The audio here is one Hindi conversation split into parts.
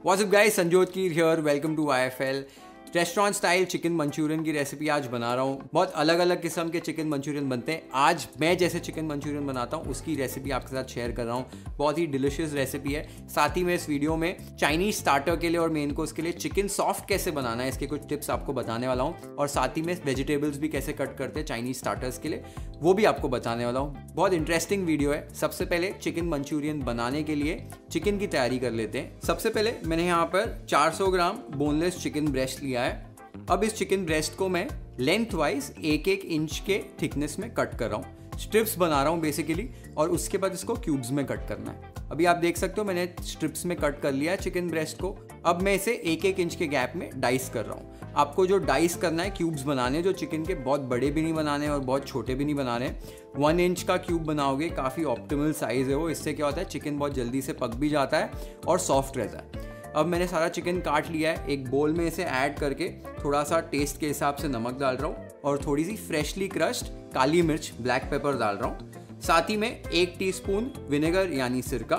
What's up guys, Sanjyot Keer here, welcome to IFL। Restaurant style chicken Manchurian की रेसिपी आज बना रहा हूँ। बहुत अलग अलग किस्म के चिकन मंचूरियन बनते हैं। आज मैं जैसे चिकन मंचूरियन बनाता हूँ उसकी रेसिपी आपके साथ शेयर कर रहा हूँ। बहुत ही डिलिशियस रेसिपी है। साथ ही मैं इस वीडियो में चाइनीज स्टार्टर के लिए और मेन कोर्स के लिए चिकन सॉफ्ट कैसे बनाना है इसके कुछ टिप्स आपको बताने वाला हूँ, और साथ ही में वेजिटेबल्स भी कैसे कट करते हैं चाइनीज स्टार्टर्स के लिए वो भी आपको बताने वाला हूँ। बहुत इंटरेस्टिंग वीडियो है। सबसे पहले चिकन मंचूरियन बनाने के लिए चिकन की तैयारी कर लेते हैं। सबसे पहले मैंने यहाँ पर 400 ग्राम बोनलेस चिकन ब्रेस्ट लिया है। अब इस चिकन ब्रेस्ट को मैं लेंथ वाइज 1-1 इंच के थिकनेस में कट कर रहा हूँ। स्ट्रिप्स बना रहा हूँ बेसिकली, और उसके बाद इसको क्यूब्स में कट करना है। अभी आप देख सकते हो मैंने स्ट्रिप्स में कट कर लिया है चिकन ब्रेस्ट को। अब मैं इसे 1-1 इंच के गैप में डाइस कर रहा हूँ। आपको जो डाइस करना है, क्यूब्स बनाने जो चिकन के, बहुत बड़े भी नहीं बनाने और बहुत छोटे भी नहीं बनाने। 1 इंच का क्यूब बनाओगे, काफ़ी ऑप्टिमल साइज़ है वो। इससे क्या होता है, चिकन बहुत जल्दी से पक भी जाता है और सॉफ्ट रहता है। अब मैंने सारा चिकन काट लिया है। एक बोल में इसे ऐड करके थोड़ा सा टेस्ट के हिसाब से नमक डाल रहा हूँ और थोड़ी सी फ्रेशली क्रश्ड काली मिर्च, ब्लैक पेपर डाल रहा हूँ। साथ ही में 1 टीस्पून विनेगर यानी सिरका,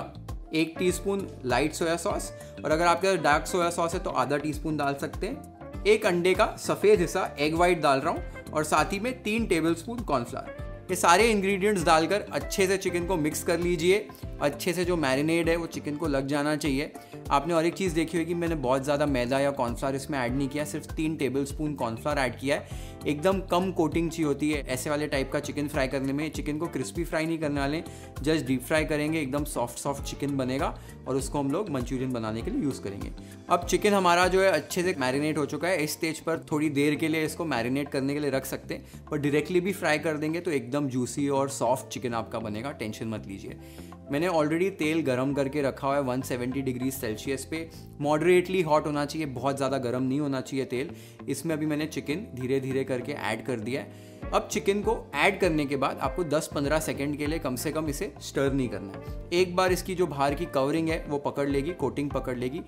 1 टीस्पून लाइट सोया सॉस, और अगर आपके पास डार्क सोया सॉस है तो आधा टीस्पून डाल सकते हैं। 1 अंडे का सफ़ेद हिस्सा एग वाइट डाल रहा हूँ, और साथ ही में 3 टेबलस्पून कॉर्नफ्लावर। ये सारे इंग्रेडिएंट्स डालकर अच्छे से चिकन को मिक्स कर लीजिए। अच्छे से जो मैरिनेड है वो चिकन को लग जाना चाहिए। आपने और एक चीज़ देखी होगी, मैंने बहुत ज़्यादा मैदा या कॉर्नफ्लावर इसमें ऐड नहीं किया, सिर्फ 3 टेबलस्पून कॉर्नफ्लावर ऐड किया है। एकदम कम कोटिंग चाहिए होती है ऐसे वाले टाइप का चिकन फ्राई करने में। चिकन को क्रिस्पी फ्राई नहीं करने वाले, जस्ट डीप फ्राई करेंगे। एकदम सॉफ्ट चिकन बनेगा और उसको हम लोग मंचूरियन बनाने के लिए यूज़ करेंगे। अब चिकन हमारा जो है अच्छे से मैरिनेट हो चुका है। इस स्टेज पर थोड़ी देर के लिए इसको मैरिनेट करने के लिए रख सकते हैं, पर डायरेक्टली भी फ्राई कर देंगे तो एकदम जूसी और सॉफ्ट चिकन आपका बनेगा। टेंशन मत लीजिए। मैंने ऑलरेडी तेल गरम करके रखा हुआ है 170 डिग्री सेल्सियस पे। मॉडरेटली हॉट होना चाहिए, बहुत ज़्यादा गर्म नहीं होना चाहिए तेल। इसमें अभी मैंने चिकन धीरे धीरे करके ऐड कर दिया है। अब चिकन को ऐड करने के बाद आपको 10-15 सेकंड के लिए कम से कम इसे स्टर नहीं करना है। एक बार इसकी जो बाहर की कवरिंग है वो पकड़ लेगी, कोटिंग पकड़ लेगी,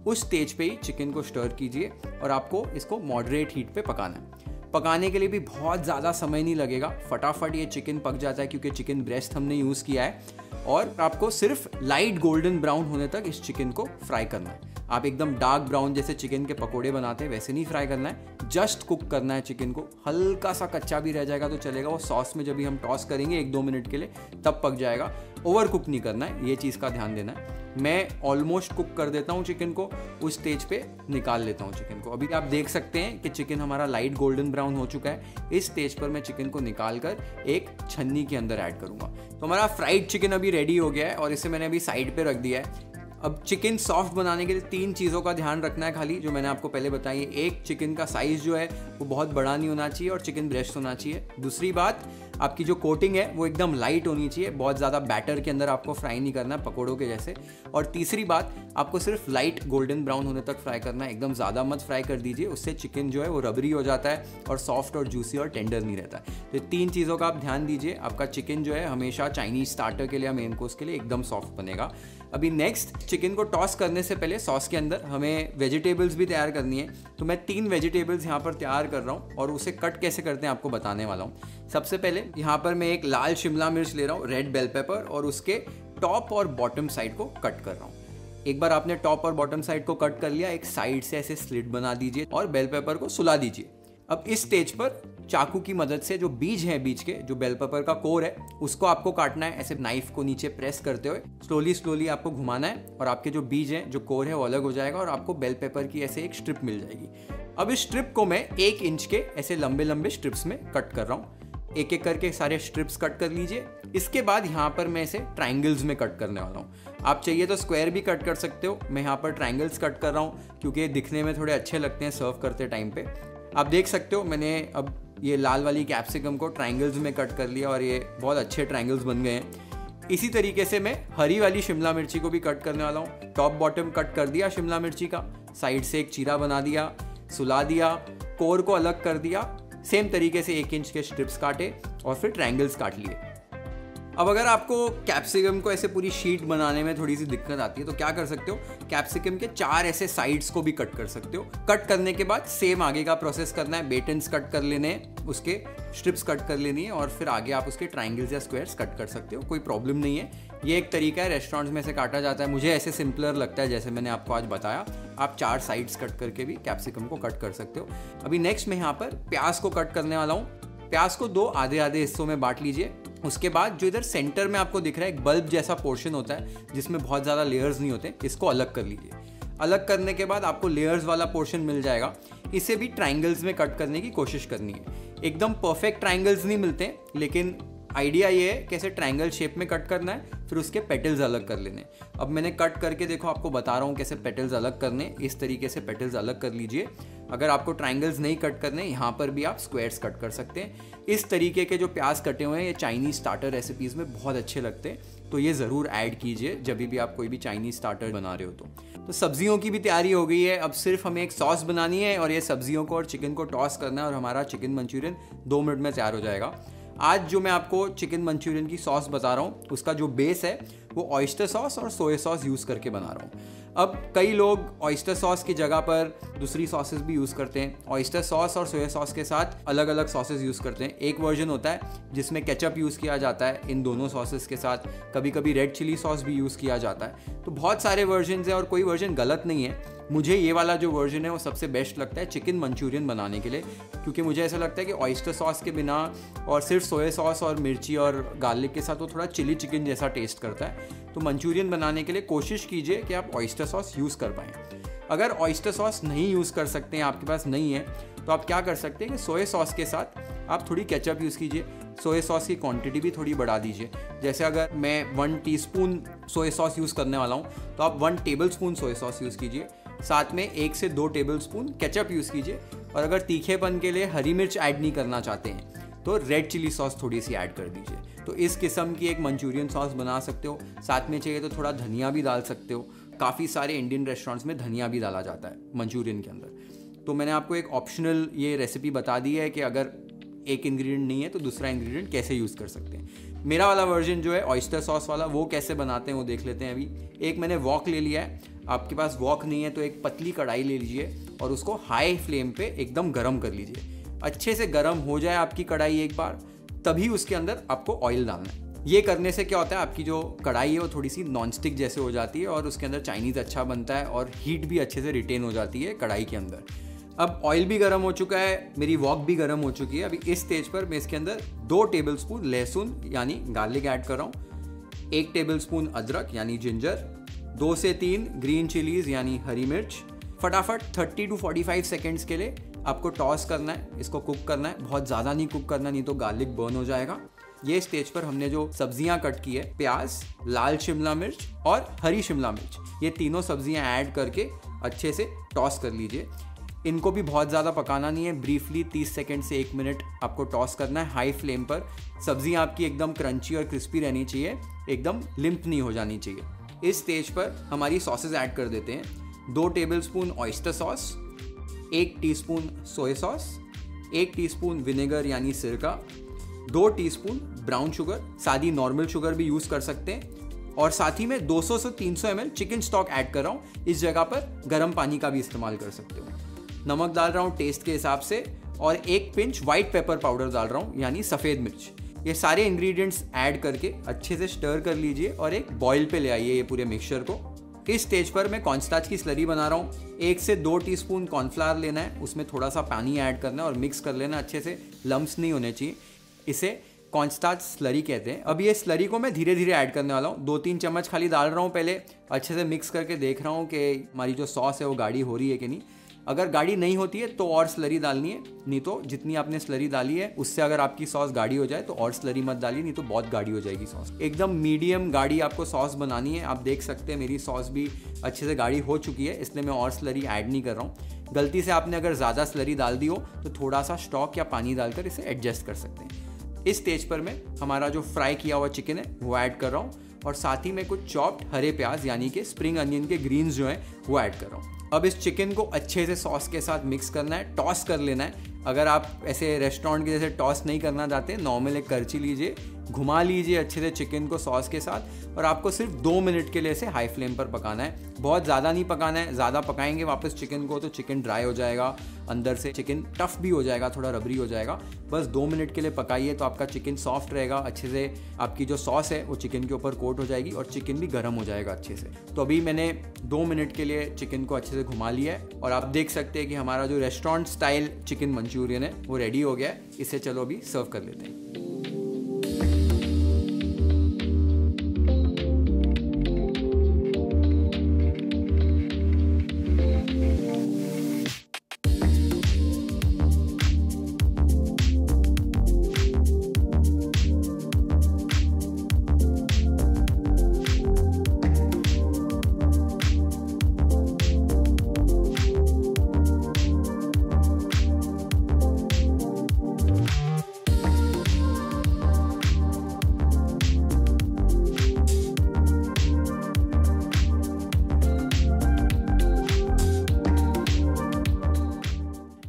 उस स्टेज पे ही चिकन को स्टर कीजिए और आपको इसको मॉडरेट हीट पे पकाना है। पकाने के लिए भी बहुत ज़्यादा समय नहीं लगेगा, फटाफट ये चिकन पक जाता है क्योंकि चिकन ब्रेस्ट हमने यूज़ किया है। और आपको सिर्फ लाइट गोल्डन ब्राउन होने तक इस चिकन को फ्राई करना है। आप एकदम डार्क ब्राउन जैसे चिकन के पकोड़े बनाते हैं वैसे नहीं फ्राई करना है, जस्ट कुक करना है चिकन को। हल्का सा कच्चा भी रह जाएगा तो चलेगा, वो सॉस में जब भी हम टॉस करेंगे 1-2 मिनट के लिए तब पक जाएगा। ओवर कुक नहीं करना है, ये चीज़ का ध्यान देना है। मैं ऑलमोस्ट कुक कर देता हूँ चिकन को, उस स्टेज पे निकाल लेता हूँ चिकन को। अभी आप देख सकते हैं कि चिकन हमारा लाइट गोल्डन ब्राउन हो चुका है। इस स्टेज पर मैं चिकन को निकाल कर एक छन्नी के अंदर ऐड करूँगा। तो हमारा फ्राइड चिकन अभी रेडी हो गया है और इसे मैंने अभी साइड पे रख दिया है। अब चिकन सॉफ्ट बनाने के लिए 3 चीज़ों का ध्यान रखना है खाली, जो मैंने आपको पहले बताई है। एक, चिकन का साइज़ जो है वो बहुत बड़ा नहीं होना चाहिए और चिकन ब्रेस्ट होना चाहिए। दूसरी बात, आपकी जो कोटिंग है वो एकदम लाइट होनी चाहिए, बहुत ज़्यादा बैटर के अंदर आपको फ्राई नहीं करना पकोड़ों के जैसे। और तीसरी बात, आपको सिर्फ लाइट गोल्डन ब्राउन होने तक फ्राई करना है, एकदम ज़्यादा मत फ्राई कर दीजिए, उससे चिकन जो है वो रबरी हो जाता है और सॉफ्ट और जूसी और टेंडर नहीं रहता है। तो 3 चीज़ों का आप ध्यान दीजिए। आपका चिकन जो है हमेशा चाइनीज स्टार्टर के लिए, मेन कोर्स के लिए एकदम सॉफ्ट बनेगा। अभी नेक्स्ट, चिकन को टॉस करने से पहले सॉस के अंदर हमें वेजिटेबल्स भी तैयार करनी है। तो मैं 3 वेजिटेबल्स यहाँ पर तैयार कर रहा हूँ और उसे कट कैसे करते हैं आपको बताने वाला हूँ। सबसे पहले यहाँ पर मैं एक लाल शिमला मिर्च ले रहा हूँ, रेड बेल पेपर, और उसके टॉप और बॉटम साइड को कट कर रहा हूँ। एक बार आपने टॉप और बॉटम साइड को कट कर लिया, एक साइड से ऐसे स्लिट बना दीजिए और बेल पेपर को सुला दीजिए। अब इस स्टेज पर चाकू की मदद से जो बीज हैं, बीच के जो बेल पेपर का कोर है, उसको आपको काटना है। ऐसे नाइफ को नीचे प्रेस करते हुए स्लोली आपको घुमाना है और आपके जो बीज हैं, जो कोर है, वो अलग हो जाएगा और आपको बेल पेपर की ऐसे एक स्ट्रिप मिल जाएगी। अब इस स्ट्रिप को मैं 1 इंच के ऐसे लंबे स्ट्रिप्स में कट कर रहा हूँ। एक करके सारे स्ट्रिप्स कट कर लीजिए। इसके बाद यहाँ पर मैं इसे ट्रायंगल्स में कट करने वाला हूँ। आप चाहिए तो स्क्वायर भी कट कर सकते हो, मैं यहाँ पर ट्रायंगल्स कट कर रहा हूँ क्योंकि दिखने में थोड़े अच्छे लगते हैं सर्व करते टाइम पे। आप देख सकते हो मैंने अब ये लाल वाली कैप्सिकम को ट्रायंगल्स में कट कर लिया और ये बहुत अच्छे ट्रायंगल्स बन गए हैं। इसी तरीके से मैं हरी वाली शिमला मिर्ची को भी कट करने वाला हूँ। टॉप बॉटम कट कर दिया शिमला मिर्ची का, साइड से एक चीरा बना दिया, सुला दिया, कोर को अलग कर दिया। सेम तरीके से 1 इंच के स्ट्रिप्स काटे और फिर ट्रायंगल्स काट लिए। अब अगर आपको कैप्सिकम को ऐसे पूरी शीट बनाने में थोड़ी सी दिक्कत आती है तो क्या कर सकते हो, कैप्सिकम के 4 ऐसे साइड्स को भी कट कर सकते हो। कट करने के बाद सेम आगे का प्रोसेस करना है, बेटन्स कट कर लेने हैं, उसके स्ट्रिप्स कट कर लेनी है और फिर आगे आप उसके ट्राइंगल्स या स्क्वायर्स कट कर सकते हो, कोई प्रॉब्लम नहीं है। ये एक तरीका है, रेस्टोरेंट्स में से काटा जाता है, मुझे ऐसे सिंपलर लगता है जैसे मैंने आपको आज बताया। आप 4 साइड्स कट करके भी कैप्सिकम को कट कर सकते हो। अभी नेक्स्ट मैं यहाँ पर प्याज को कट करने वाला हूँ। प्याज को 2 आधे आधे हिस्सों में बांट लीजिए। उसके बाद जो इधर सेंटर में आपको दिख रहा है एक बल्ब जैसा पोर्शन होता है जिसमें बहुत ज़्यादा लेयर्स नहीं होते, इसको अलग कर लीजिए। अलग करने के बाद आपको लेयर्स वाला पोर्शन मिल जाएगा। इसे भी ट्राइंगल्स में कट करने की कोशिश करनी है। एकदम परफेक्ट ट्राइंगल्स नहीं मिलते, लेकिन आइडिया ये है कैसे ट्रायंगल शेप में कट करना है, फिर उसके पेटल्स अलग कर लेने। अब मैंने कट करके देखो आपको बता रहा हूँ कैसे पेटल्स अलग करने। इस तरीके से पेटल्स अलग कर लीजिए। अगर आपको ट्रायंगल्स नहीं कट करने, यहाँ पर भी आप स्क्वायर्स कट कर सकते हैं। इस तरीके के जो प्याज कटे हुए हैं ये चाइनीज़ स्टार्टर रेसिपीज़ में बहुत अच्छे लगते हैं, तो ये ज़रूर ऐड कीजिए जब भी आप कोई भी चाइनीज़ स्टार्टर बना रहे हो तो सब्जियों की भी तैयारी हो गई है। अब सिर्फ हमें एक सॉस बनानी है और ये सब्जियों को और चिकन को टॉस करना है और हमारा चिकन मंचूरियन 2 मिनट में तैयार हो जाएगा। आज जो मैं आपको चिकन मंचूरियन की सॉस बता रहा हूँ उसका जो बेस है वो ऑयस्टर सॉस और सोया सॉस यूज़ करके बना रहा हूँ। अब कई लोग ऑयस्टर सॉस की जगह पर दूसरी सॉसेस भी यूज़ करते हैं। ऑयस्टर सॉस और सोया सॉस के साथ अलग अलग सॉसेस यूज़ करते हैं। एक वर्जन होता है जिसमें केचप यूज़ किया जाता है इन दोनों सॉसेस के साथ, कभी कभी रेड चिली सॉस भी यूज़ किया जाता है। तो बहुत सारे वर्जन हैं और कोई वर्जन गलत नहीं है। मुझे ये वाला जो वर्जन है वो सबसे बेस्ट लगता है चिकन मंचूरियन बनाने के लिए, क्योंकि मुझे ऐसा लगता है कि ऑयस्टर सॉस के बिना और सिर्फ सोया सॉस और मिर्ची और गार्लिक के साथ वो थोड़ा चिली चिकन जैसा टेस्ट करता है। तो मंचूरियन बनाने के लिए कोशिश कीजिए कि आप ऑयस्टर सॉस यूज़ कर पाएँ। अगर ऑयस्टर सॉस नहीं यूज़ कर सकते हैं, आपके पास नहीं है, तो आप क्या कर सकते हैं कि सोया सॉस के साथ आप थोड़ी केचप यूज़ कीजिए। सोया सॉस की क्वांटिटी भी थोड़ी बढ़ा दीजिए। जैसे अगर मैं 1 टीस्पून सोया सॉस यूज़ करने वाला हूँ तो आप 1 टेबलस्पून सोया सॉस यूज़ कीजिए, साथ में 1 से 2 टेबलस्पून केचप यूज़ कीजिए। और अगर तीखेपन के लिए हरी मिर्च ऐड नहीं करना चाहते हैं तो रेड चिली सॉस थोड़ी सी ऐड कर दीजिए। तो इस किस्म की एक मंचूरियन सॉस बना सकते हो। साथ में चाहिए तो थोड़ा धनिया भी डाल सकते हो। काफ़ी सारे इंडियन रेस्टोरेंट्स में धनिया भी डाला जाता है मंचूरियन के अंदर। तो मैंने आपको एक ऑप्शनल ये रेसिपी बता दी है कि अगर एक इंग्रेडिएंट नहीं है तो दूसरा इंग्रेडिएंट कैसे यूज़ कर सकते हैं। मेरा वाला वर्जन जो है ऑयस्टर सॉस वाला, वो कैसे बनाते हैं वो देख लेते हैं। अभी एक मैंने वॉक ले लिया है। आपके पास वॉक नहीं है तो एक पतली कढ़ाई ले लीजिए और उसको हाई फ्लेम पे एकदम गर्म कर लीजिए। अच्छे से गर्म हो जाए आपकी कढ़ाई एक बार, तभी उसके अंदर आपको ऑयल डालना है। ये करने से क्या होता है, आपकी जो कढ़ाई है वो थोड़ी सी नॉनस्टिक जैसे हो जाती है और उसके अंदर चाइनीज़ अच्छा बनता है और हीट भी अच्छे से रिटेन हो जाती है कढ़ाई के अंदर। अब ऑयल भी गर्म हो चुका है, मेरी वॉक भी गर्म हो चुकी है। अभी इस स्टेज पर मैं इसके अंदर 2 टेबलस्पून लहसुन यानी गार्लिक ऐड कर रहा हूँ, 1 टेबलस्पून अदरक यानी जिंजर, 2 से 3 ग्रीन चिलीज यानी हरी मिर्च। फटाफट 30 to 45 सेकेंड्स के लिए आपको टॉस करना है, इसको कुक करना है। बहुत ज़्यादा नहीं कुक करना, नहीं तो गार्लिक बर्न हो जाएगा। ये स्टेज पर हमने जो सब्जियां कट की है, प्याज, लाल शिमला मिर्च और हरी शिमला मिर्च, ये तीनों सब्जियां ऐड करके अच्छे से टॉस कर लीजिए। इनको भी बहुत ज़्यादा पकाना नहीं है, ब्रीफली 30 सेकेंड से 1 मिनट आपको टॉस करना है हाई फ्लेम पर। सब्जियां आपकी एकदम क्रंची और क्रिस्पी रहनी चाहिए, एकदम लिम्प नहीं हो जानी चाहिए। इस स्टेज पर हमारी सॉसेज ऐड कर देते हैं। 2 tablespoon oyster sauce, 1 teaspoon soya sauce, 1 teaspoon vinegar यानी सिरका, 2 टीस्पून ब्राउन शुगर, सादी नॉर्मल शुगर भी यूज़ कर सकते हैं। और साथ ही में 200 से 300 ml चिकन स्टॉक ऐड कर रहा हूँ। इस जगह पर गर्म पानी का भी इस्तेमाल कर सकते हो। नमक डाल रहा हूँ टेस्ट के हिसाब से और 1 पिंच वाइट पेपर पाउडर डाल रहा हूँ यानी सफ़ेद मिर्च। ये सारे इंग्रेडिएंट्स ऐड करके अच्छे से स्टर कर लीजिए और एक बॉईल पे ले आइए ये पूरे मिक्सचर को। इस स्टेज पर मैं कॉर्नस्टार्च की स्लरी बना रहा हूँ। 1 से 2 टीस्पून कॉर्नफ्लावर लेना है, उसमें थोड़ा सा पानी ऐड करना है और मिक्स कर लेना अच्छे से, लम्स नहीं होने चाहिए। इसे कॉर्नस्टार्च स्लरी कहते हैं। अब ये स्लरी को मैं धीरे धीरे ऐड करने वाला हूँ। 2-3 चम्मच खाली डाल रहा हूँ, पहले अच्छे से मिक्स करके देख रहा हूँ कि हमारी जो सॉस है वो गाढ़ी हो रही है कि नहीं। अगर गाढ़ी नहीं होती है तो और स्लरी डालनी है, नहीं तो जितनी आपने स्लरी डाली है उससे अगर आपकी सॉस गाढ़ी हो जाए तो और स्लरी मत डालिए, नहीं तो बहुत गाढ़ी हो जाएगी सॉस। एकदम मीडियम गाढ़ी आपको सॉस बनानी है। आप देख सकते हैं मेरी सॉस भी अच्छे से गाढ़ी हो चुकी है, इसलिए मैं और स्लरी ऐड नहीं कर रहा हूँ। गलती से आपने अगर ज़्यादा स्लरी डाल दी हो तो थोड़ा सा स्टॉक या पानी डालकर इसे एडजस्ट कर सकते हैं। इस स्टेज पर मैं हमारा जो फ्राई किया हुआ चिकन है वो ऐड कर रहा हूँ और साथ ही में कुछ चॉप्ड हरे प्याज यानी कि स्प्रिंग अनियन के ग्रीन्स जो हैं वो ऐड कर रहा हूँ। अब इस चिकन को अच्छे से सॉस के साथ मिक्स करना है, टॉस कर लेना है अगर आप ऐसे रेस्टोरेंट के जैसे टॉस नहीं करना चाहते, नॉर्मल एक करछी लीजिए, घुमा लीजिए अच्छे से चिकन को सॉस के साथ, और आपको सिर्फ 2 मिनट के लिए इसे हाई फ्लेम पर पकाना है। बहुत ज़्यादा नहीं पकाना है, ज़्यादा पकाएंगे वापस चिकन को तो चिकन ड्राई हो जाएगा, अंदर से चिकन टफ भी हो जाएगा, थोड़ा रबरी हो जाएगा। बस 2 मिनट के लिए पकाइए तो आपका चिकन सॉफ्ट रहेगा, अच्छे से आपकी जो सॉस है वो चिकन के ऊपर कोट हो जाएगी और चिकन भी गर्म हो जाएगा अच्छे से। तो अभी मैंने 2 मिनट के लिए चिकन को अच्छे से घुमा लिया है और आप देख सकते हैं कि हमारा जो रेस्टोरेंट स्टाइल चिकन मंचूरियन है वो रेडी हो गया है। इसे चलो अभी सर्व कर लेते हैं।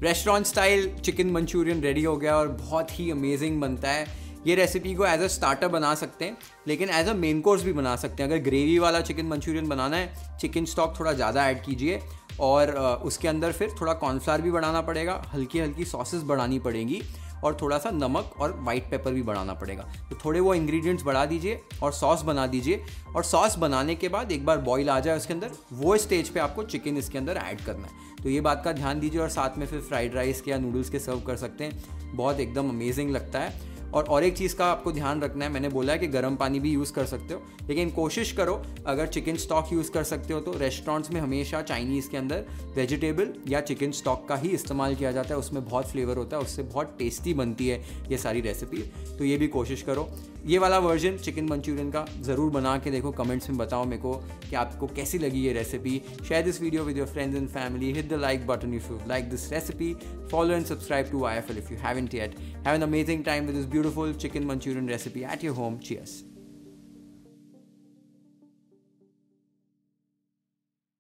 Restaurant style chicken Manchurian ready हो गया और बहुत ही अमेजिंग बनता है। ये रेसिपी को एज अ स्टार्टर बना सकते हैं, लेकिन एज अ मेन कोर्स भी बना सकते हैं। अगर ग्रेवी वाला चिकन मंचूरियन बनाना है, चिकन स्टॉक थोड़ा ज़्यादा ऐड कीजिए और उसके अंदर फिर थोड़ा कॉर्नफ्लावर भी बढ़ाना पड़ेगा, हल्की हल्की सॉसेस बढ़ानी पड़ेंगी और थोड़ा सा नमक और वाइट पेपर भी बढ़ाना पड़ेगा। तो थोड़े वो इंग्रेडिएंट्स बढ़ा दीजिए और सॉस बना दीजिए, और सॉस बनाने के बाद एक बार बॉईल आ जाए उसके अंदर, वो स्टेज पे आपको चिकन इसके अंदर ऐड करना है। तो ये बात का ध्यान दीजिए और साथ में फिर फ्राइड राइस के या नूडल्स के सर्व कर सकते हैं। बहुत एकदम अमेजिंग लगता है। और एक चीज़ का आपको ध्यान रखना है, मैंने बोला है कि गर्म पानी भी यूज़ कर सकते हो, लेकिन कोशिश करो अगर चिकन स्टॉक यूज़ कर सकते हो तो रेस्टोरेंट्स में हमेशा चाइनीज़ के अंदर वेजिटेबल या चिकन स्टॉक का ही इस्तेमाल किया जाता है। उसमें बहुत फ्लेवर होता है, उससे बहुत टेस्टी बनती है ये सारी रेसिपी। तो ये भी कोशिश करो। ये वाला वर्जन चिकन मंचूरियन का ज़रूर बना के देखो, कमेंट्स में बताओ मेरे को कि आपको कैसी लगी ये recipe. Share this video with your friends and family, hit the like button if you like this recipe, follow and subscribe to IFL if you haven't yet. Have an amazing time with this beautiful chicken Manchurian recipe at your home. Cheers.